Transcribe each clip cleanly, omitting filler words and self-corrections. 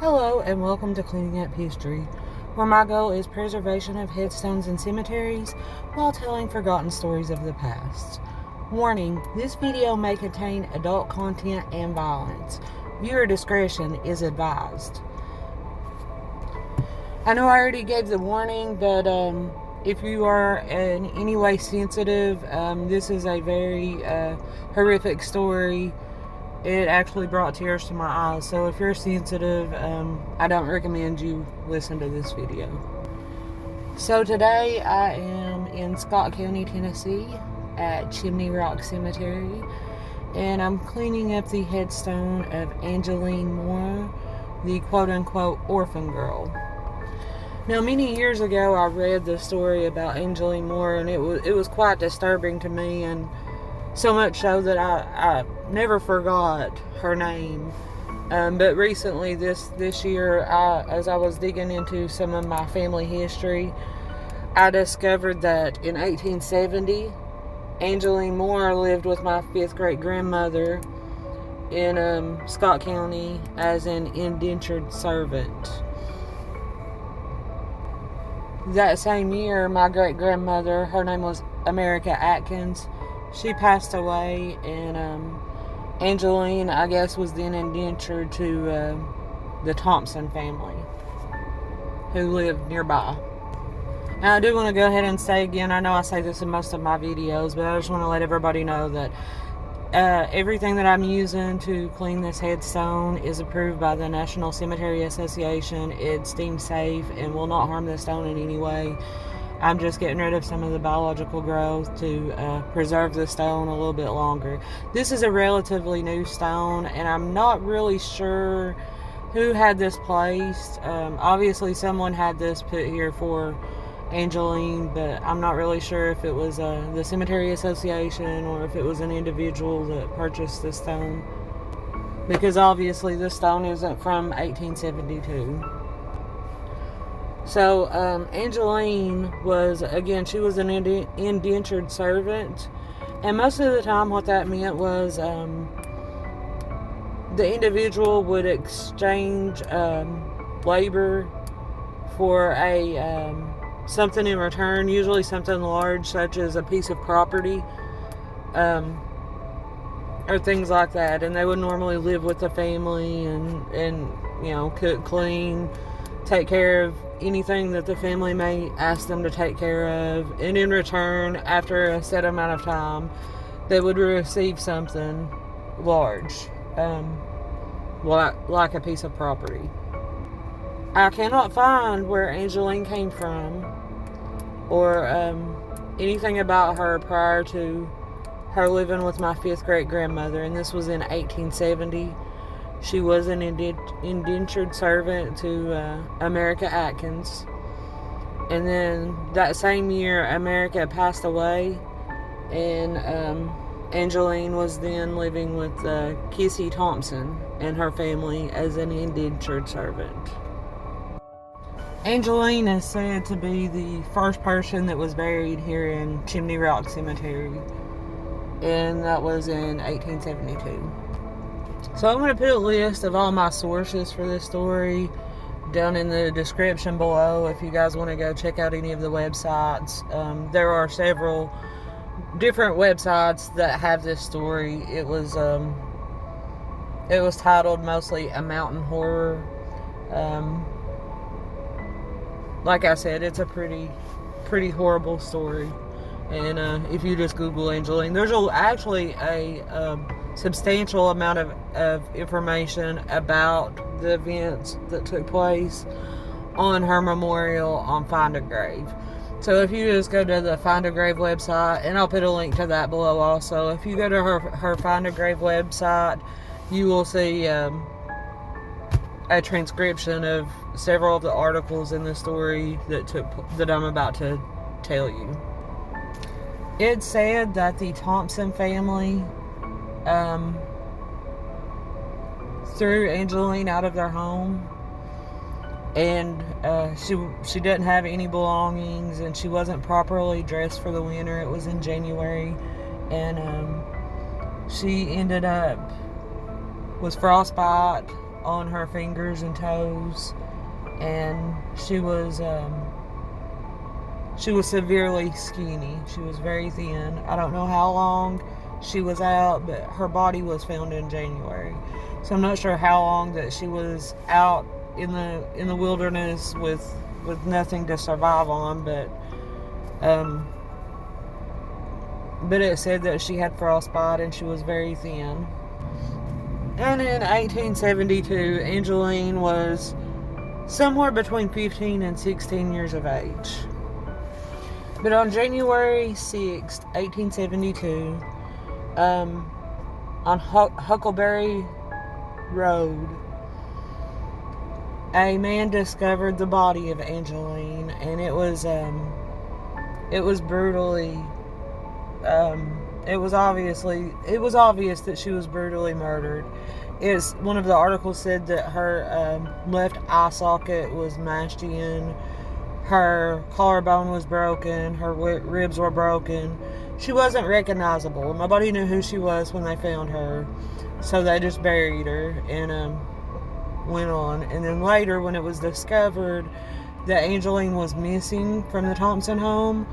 Hello and welcome to Cleaning Up History, where my goal is preservation of headstones and cemeteries while telling forgotten stories of the past. Warning, this video may contain adult content and violence. Viewer discretion is advised. I know I already gave the warning, but if you are in any way sensitive, this is a very horrific story. It actually brought tears to my eyes, so if you're sensitive, I don't recommend you listen to this video. So today I am in Scott County, Tennessee at Chimney Rock Cemetery, and I'm cleaning up the headstone of Angeline Moore, the quote-unquote orphan girl. Now, many years ago I read the story about Angeline Moore, and it was quite disturbing to me, and so much so that I never forgot her name. But recently, this year, as I was digging into some of my family history, I discovered that in 1870, Angeline Moore lived with my 5th great grandmother in Scott County as an indentured servant. That same year, my great grandmother, her name was Atkins, she passed away, and Angeline, I guess, was then indentured to the Thompson family, who lived nearby. Now, I do want to go ahead and say again, I know I say this in most of my videos, but I just want to let everybody know that everything that I'm using to clean this headstone is approved by the National Cemetery Association. It's deemed safe and will not harm the stone in any way. I'm just getting rid of some of the biological growth to preserve the stone a little bit longer. This is a relatively new stone, and I'm not really sure who had this placed. Obviously, someone had this put here for Angeline, but I'm not really sure if it was the Cemetery Association or if it was an individual that purchased this stone, because obviously this stone isn't from 1872. So, Angeline was, again, she was an indentured servant, and most of the time what that meant was the individual would exchange labor for something in return, usually something large, such as a piece of property, or things like that, and they would normally live with the family and cook, clean, take care of anything that the family may ask them to take care of, and in return, after a set amount of time, they would receive something large, like a piece of property. I cannot find where Angeline came from or anything about her prior to her living with my 5th great grandmother, and this was in 1870. She was an indentured servant to Adkins. And then that same year, America passed away, and Angeline was then living with Kissy Thompson and her family as an indentured servant. Angeline is said to be the first person that was buried here in Chimney Rock Cemetery, and that was in 1872. So I'm going to put a list of all my sources for this story down in the description below if you guys want to go check out any of the websites. There are several different websites that have this story. It was titled mostly A Mountain Horror. Like I said, it's a pretty horrible story. And if you just Google Angeline, there's actually a substantial amount of information about the events that took place on her memorial on Find a Grave. So if you just go to the Find a Grave website, and I'll put a link to that below also, if you go to her Find a Grave website, you will see a transcription of several of the articles in the story that I'm about to tell you. It's said that the Thompson family threw Angeline out of their home, and she didn't have any belongings, and she wasn't properly dressed for the winter. It was in January, and she ended up with frostbite on her fingers and toes, and she was severely skinny. She was very thin. I don't know how long she was out, but her body was found in January. So I'm not sure how long that she was out in the wilderness with nothing to survive on, but it said that she had frostbite and she was very thin. And in 1872, Angeline was somewhere between 15 and 16 years of age. But on January 6th, 1872, on Huckleberry Road, a man discovered the body of Angeline, and it was brutally, it was obvious that she was brutally murdered. One of the articles said that her left eye socket was mashed in, her collarbone was broken, her ribs were broken. She wasn't recognizable. Nobody knew who she was when they found her, so they just buried her and went on. And then later, when it was discovered that Angeline was missing from the Thompson home,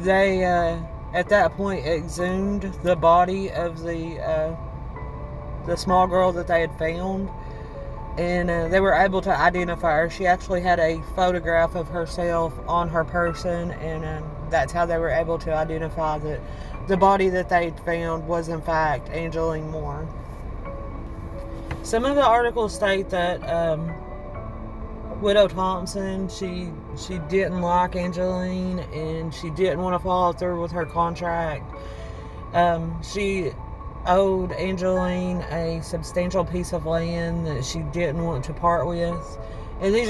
they at that point exhumed the body of the small girl that they had found, and they were able to identify her. She actually had a photograph of herself on her person, and that's how they were able to identify that the body that they found was in fact Angeline Moore. Some of the articles state that Widow Thompson, she didn't like Angeline, and she didn't want to follow through with her contract. She owed Angeline a substantial piece of land that she didn't want to part with. And this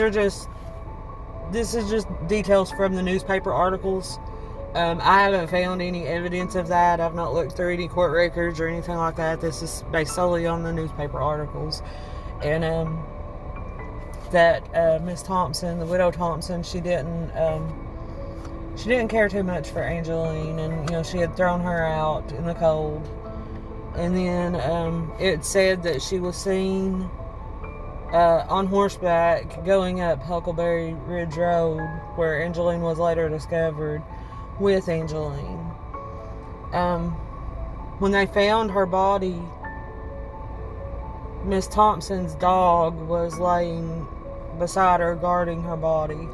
is just details from the newspaper articles. I haven't found any evidence of that. I've not looked through any court records or anything like that. This is based solely on the newspaper articles. And that Miss Thompson, the Widow Thompson, she didn't care too much for Angeline, and she had thrown her out in the cold. And then it said that she was seen on horseback going up Huckleberry Ridge Road, where Angeline was later discovered, with Angeline. When they found her body, Miss Thompson's dog was laying beside her, guarding her body.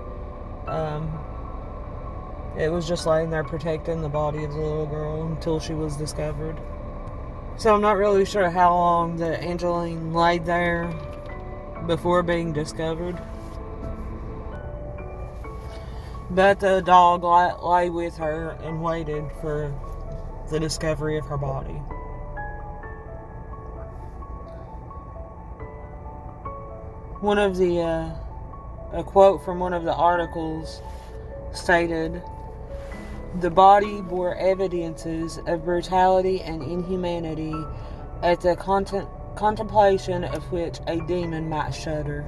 It was just laying there protecting the body of the little girl until she was discovered. So I'm not really sure how long that Angeline laid there before being discovered. But the dog lay with her and waited for the discovery of her body. A quote from one of the articles stated, "The body bore evidences of brutality and inhumanity, at the contemplation of which a demon might shudder."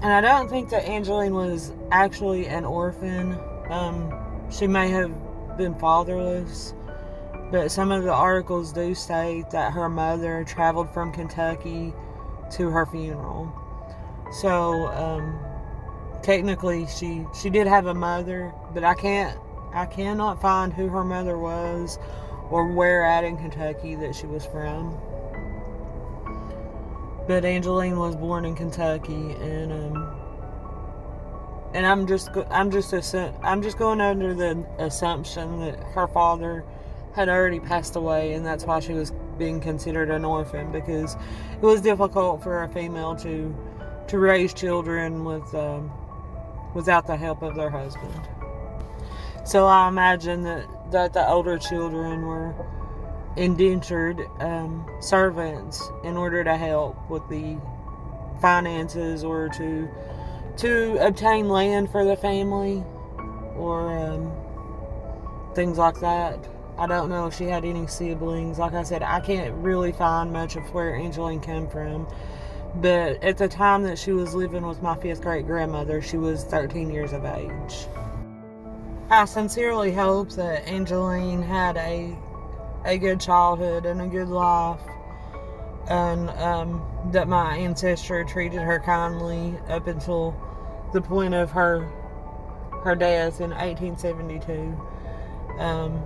And I don't think that Angeline was actually an orphan. She may have been fatherless, but some of the articles do state that her mother traveled from Kentucky to her funeral. So, technically she did have a mother, but I cannot find who her mother was or where at in Kentucky that she was from. But Angeline was born in Kentucky, and I'm just going under the assumption that her father had already passed away, and that's why she was being considered an orphan, because it was difficult for a female to raise children without the help of their husband. So I imagine that the older children were indentured servants in order to help with the finances, or to obtain land for the family, or things like that. I don't know if she had any siblings. Like I said, I can't really find much of where Angeline came from. But at the time that she was living with my 5th great grandmother, she was 13 years of age. I sincerely hope that Angeline had a good childhood and a good life. and that my ancestor treated her kindly up until the point of her death in 1872.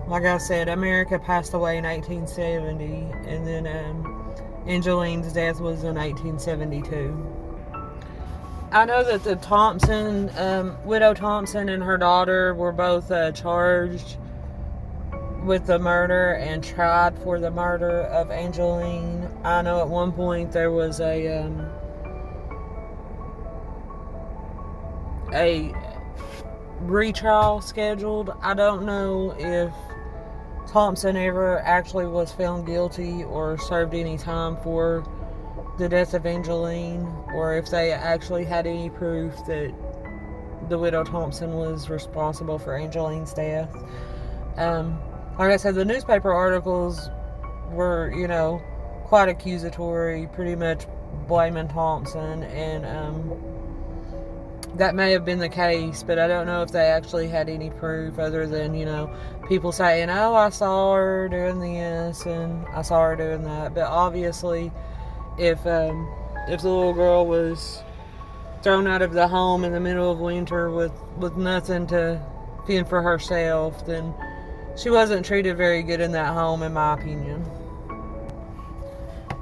Like I said, America passed away in 1870, and then Angeline's death was in 1872. I know that the Thompson, widow Thompson and her daughter were both charged with the murder and tried for the murder of Angeline. I know at one point there was a retrial scheduled. I don't know if Thompson ever actually was found guilty or served any time for the death of Angeline, or if they actually had any proof that the widow Thompson was responsible for Angeline's death. Like I said, the newspaper articles were, quite accusatory, pretty much blaming Thompson, and that may have been the case, but I don't know if they actually had any proof other than, people saying, oh, I saw her doing this and I saw her doing that. But obviously, if the little girl was thrown out of the home in the middle of winter with nothing to fend for herself, then she wasn't treated very good in that home, in my opinion.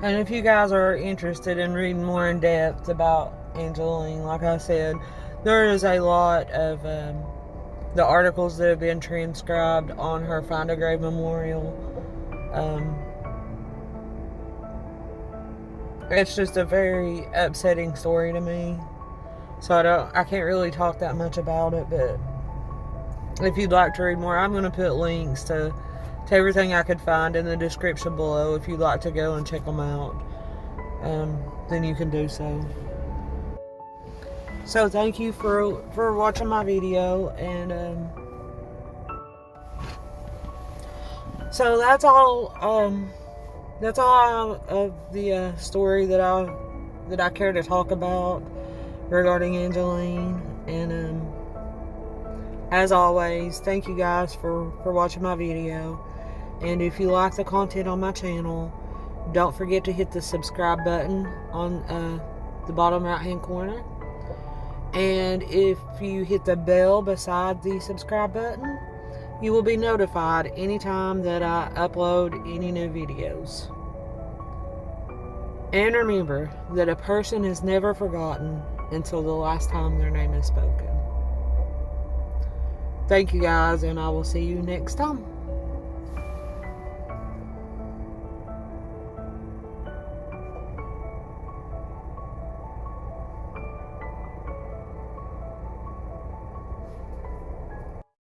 And if you guys are interested in reading more in depth about Angeline, like I said, there is a lot of the articles that have been transcribed on her Find a Grave memorial. It's just a very upsetting story to me, so I can't really talk that much about it. But if you'd like to read more, I'm going to put links to everything I could find in the description below. If you'd like to go and check them out, then you can do so. So thank you for watching my video, and so that's all of the story that I care to talk about regarding Angeline. And as always, thank you guys for watching my video. And if you like the content on my channel, don't forget to hit the subscribe button on the bottom right hand corner. And if you hit the bell beside the subscribe button, you will be notified anytime that I upload any new videos. And remember that a person is never forgotten until the last time their name is spoken. Thank you guys, and I will see you next time.